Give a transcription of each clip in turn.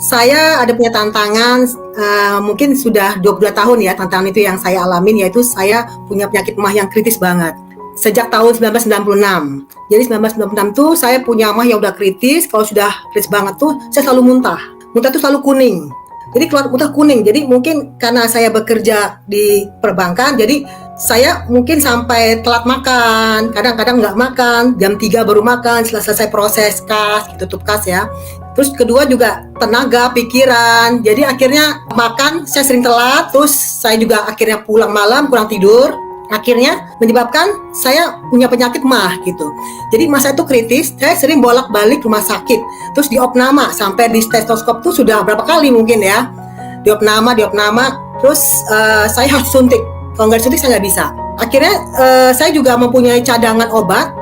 Saya ada punya tantangan, mungkin sudah 22 tahun ya, tantangan itu yang saya alamin, yaitu saya punya penyakit MAH yang kritis banget. Sejak tahun 1996. Jadi 1996 tuh saya punya MAH yang udah kritis. Kalau sudah kritis banget tuh, saya selalu muntah. Muntah tuh selalu kuning. Jadi keluar muntah kuning. Jadi mungkin karena saya bekerja di perbankan, jadi saya mungkin sampai telat makan. Kadang-kadang nggak makan, jam 3 baru makan setelah selesai proses kas, tutup kas ya. Terus kedua juga tenaga, pikiran. Jadi akhirnya makan saya sering telat. Terus saya juga akhirnya pulang malam, kurang tidur. Akhirnya menyebabkan saya punya penyakit MAH gitu. Jadi masa itu kritis, saya sering bolak-balik rumah sakit. Terus diopnama, sampai di stetoskop tuh sudah berapa kali mungkin ya. Diopnama. Terus saya harus suntik. Kalau nggak disuntik saya nggak bisa. Akhirnya saya juga mempunyai cadangan obat.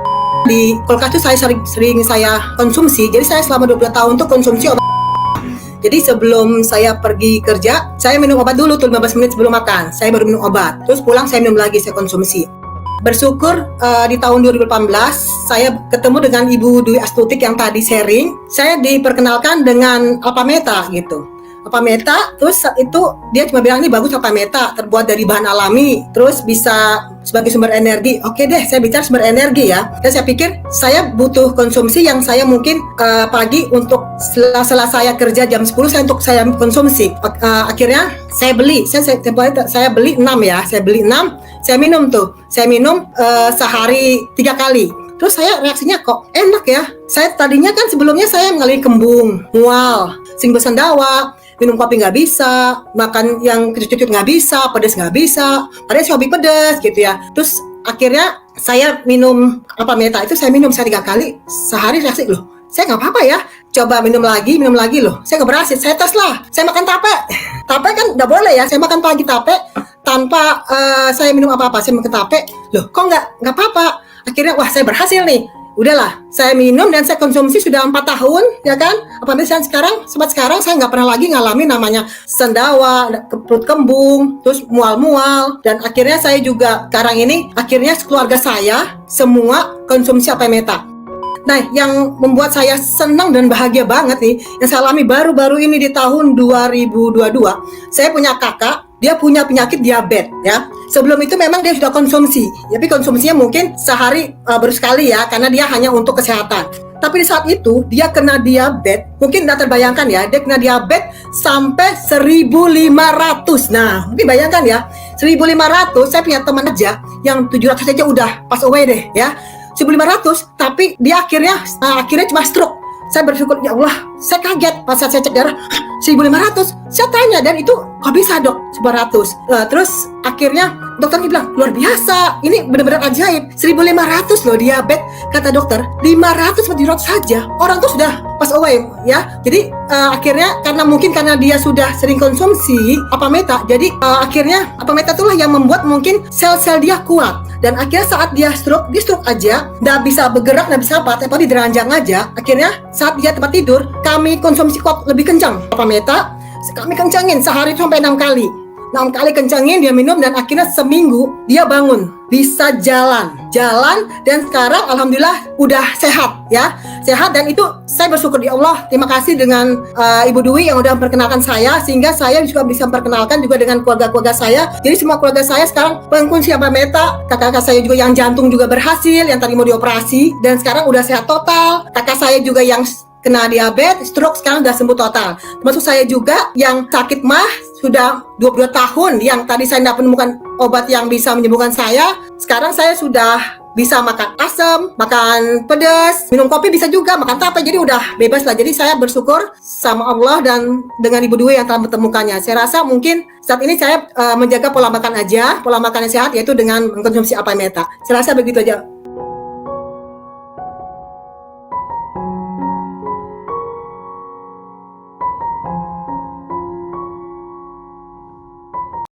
Di kulkas itu saya sering saya konsumsi. Jadi saya selama 22 tahun tuh konsumsi obat. Jadi sebelum saya pergi kerja, saya minum obat dulu tuh 15 menit sebelum makan. Saya baru minum obat. Terus pulang saya minum lagi, saya konsumsi. Bersyukur di tahun 2018 saya ketemu dengan Ibu Dwi Astutik yang tadi sharing. Saya diperkenalkan dengan Alpameta gitu. Alpameta, terus itu dia cuma bilang ini bagus Alpameta, terbuat dari bahan alami, terus bisa sebagai sumber energi. Oke deh, saya bicara sumber energi ya. Dan saya pikir saya butuh konsumsi yang saya mungkin pagi untuk setelah saya kerja jam 10 saya konsumsi. Akhirnya saya beli 6 ya, saya beli 6, saya minum tuh. Saya minum sehari 3 kali. Terus saya reaksinya kok enak ya. Saya tadinya kan sebelumnya saya mengalami kembung, mual, sering bersendawa, minum kopi nggak bisa, makan yang kecut-kecut nggak bisa, pedas nggak bisa, padahal saya hobi pedas gitu ya. Terus akhirnya saya minum Alpameta itu saya minum 3 kali sehari, reaksi loh. Saya nggak apa-apa ya, coba minum lagi loh. Saya nggak berhasil, saya tes lah. Saya makan tape kan nggak boleh ya. Saya makan pagi tape tanpa saya minum apa-apa. Saya makan tape, loh kok nggak apa-apa. Akhirnya wah saya berhasil nih. Udahlah, saya minum dan saya konsumsi sudah 4 tahun, ya kan? Apalagi sekarang saya nggak pernah lagi ngalamin namanya sendawa, perut kembung, terus mual-mual. Dan akhirnya saya juga sekarang ini, akhirnya keluarga saya semua konsumsi Alpameta. Nah, yang membuat saya senang dan bahagia banget nih, yang saya alami baru-baru ini di tahun 2022, saya punya kakak, dia punya penyakit diabetes ya. Sebelum itu memang dia sudah konsumsi, tapi konsumsinya mungkin sehari baru sekali ya, karena dia hanya untuk kesehatan. Tapi di saat itu dia kena diabetes, mungkin tidak terbayangkan ya, dia kena diabetes sampai 1.500. Nah, mungkin bayangkan ya, 1.500, saya punya teman aja yang 700 aja udah pass away deh ya. 1.500, tapi dia akhirnya cuma stroke. Saya bersyukur, ya Allah, saya kaget pas saya cek darah, 1.500. Saya tanya, dan itu kok bisa dok 1.500? Terus akhirnya dokternya bilang, luar biasa, ini benar-benar ajaib. 1.500 loh diabetes, kata dokter. 500 atau 700 saja, orang tuh sudah pass away ya. Jadi akhirnya karena dia sudah sering konsumsi Alpameta, jadi akhirnya Alpameta itulah yang membuat mungkin sel-sel dia kuat. Dan akhirnya saat dia stroke aja, nggak bisa bergerak, nggak bisa apa, tapi di ranjang aja. Akhirnya saat dia tempat tidur, kami konsumsi kuat lebih kencang Alpameta, kami kencangin sehari sampai 6 kali. 6 kali kencangin dia minum, dan akhirnya seminggu dia bangun, bisa jalan, dan sekarang alhamdulillah udah sehat ya, sehat. Dan itu saya bersyukur di Allah, terima kasih dengan Ibu Dwi yang udah memperkenalkan saya, sehingga saya juga bisa memperkenalkan juga dengan keluarga-keluarga saya. Jadi semua keluarga saya sekarang pengkonsumsi Alpameta. Kakak saya juga yang jantung juga berhasil, yang tadi mau dioperasi dan sekarang udah sehat total. Kakak saya juga yang kena diabetes, stroke, sekarang udah sembuh total. Termasuk saya juga yang sakit MAH sudah 22 tahun, yang tadi saya tidak menemukan obat yang bisa menyembuhkan saya. Sekarang saya sudah bisa makan asam, makan pedas, minum kopi bisa juga, makan tape, jadi udah bebas lah. Jadi saya bersyukur sama Allah dan dengan Ibu Dwi yang telah menemukannya. Saya rasa mungkin saat ini saya menjaga pola makan aja, pola makan yang sehat, yaitu dengan mengkonsumsi Alpameta. Saya rasa begitu aja